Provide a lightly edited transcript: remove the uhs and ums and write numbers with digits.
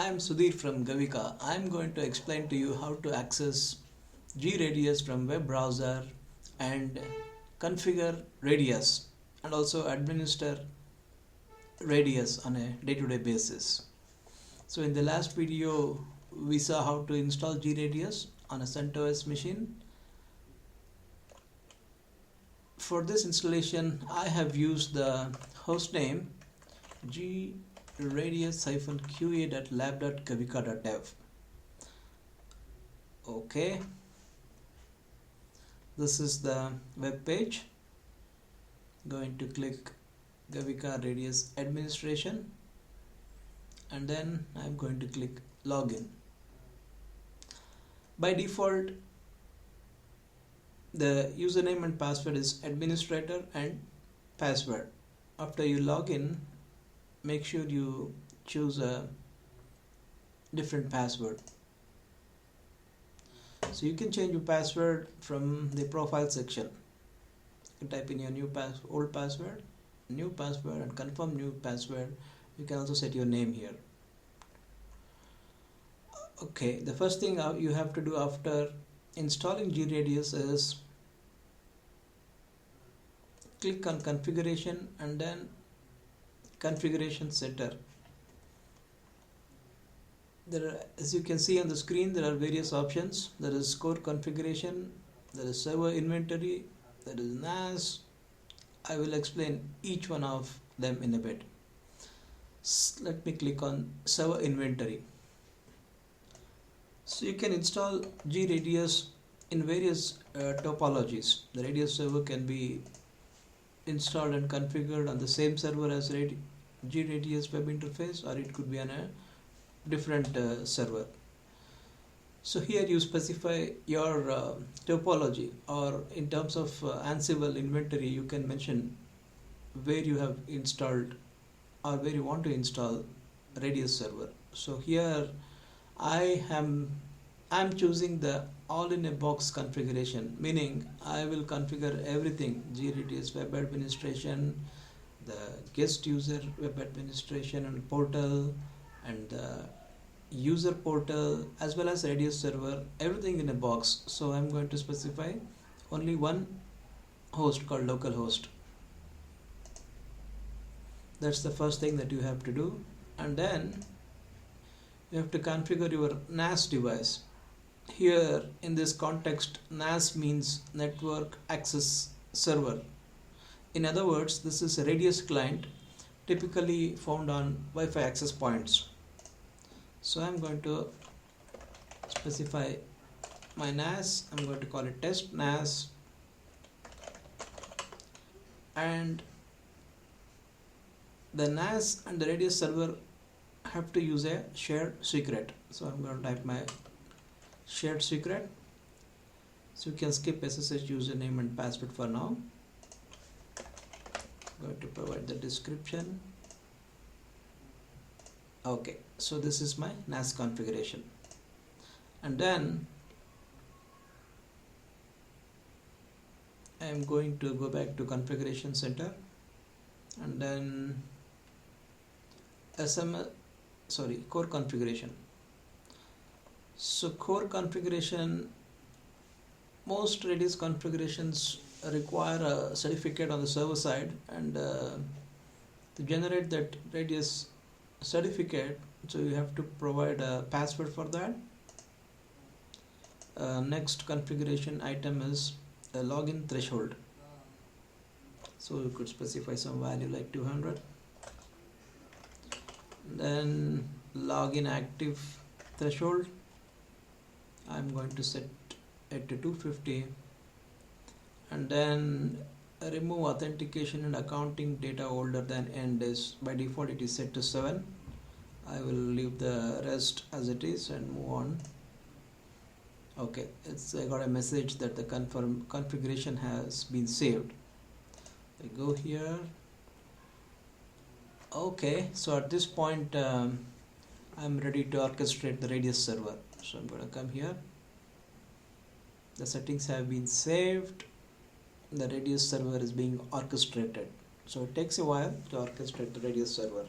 I'm Sudhir from Gavika. I'm going to explain to you how to access GRADIUS from web browser and configure Radius and also administer Radius on a day-to-day basis. So in the last video we saw how to install GRadius on a CentOS machine. For this installation I have used the hostname gradius-qa.lab.gavika.dev. Okay, this is the web page. Going to click Gavika Radius Administration and then I'm going to click Login. By default the username and password is administrator and password. After you log in, make sure you choose a different password. So you can change your password from the profile section. You can type in your old password, new password, and confirm new password. You can also set your name here. Okay, the first thing you have to do after installing GRadius is click on configuration and then configuration center. As you can see on the screen, there are various options. There is core configuration, there is server inventory, there is NAS. I will explain each one of them in a bit. Let me click on server inventory. So you can install GRadius in various topologies. The Radius server can be installed and configured on the same server as GRadius web interface, or it could be on a different server. So here you specify your topology, or in terms of Ansible inventory you can mention where you have installed or where you want to install Radius server. So here I'm choosing the all-in-a-box configuration, meaning I will configure everything: GRadius web administration, the guest user web administration and portal, and the user portal, as well as Radius server, everything in a box. So I'm going to specify only one host called localhost. That's the first thing that you have to do, and then you have to configure your NAS device. Here in this context, NAS means network access server. In other words, this is a Radius client typically found on Wi-Fi access points. So I'm going to specify my NAS. I'm going to call it test NAS, and the NAS and the Radius server have to use a shared secret. So I'm going to type my shared secret. So you can skip SSH username and password for now. I'm going to provide the description. Okay, so this is my NAS configuration, and then I am going to go back to configuration center and then core configuration. So core configuration, most Radius configurations require a certificate on the server side, and to generate that Radius certificate, so you have to provide a password for that. Next configuration item is a login threshold. So you could specify some value like 200. Then login active threshold, I'm going to set it to 250, and then remove authentication and accounting data older than end is, by default it is set to 7. I will leave the rest as it is and move on. Okay, I got a message that the configuration has been saved. I go here. Okay, so at this point I'm ready to orchestrate the Radius server. So I'm going to come here. The settings have been saved. The Radius server is being orchestrated. So it takes a while to orchestrate the Radius server.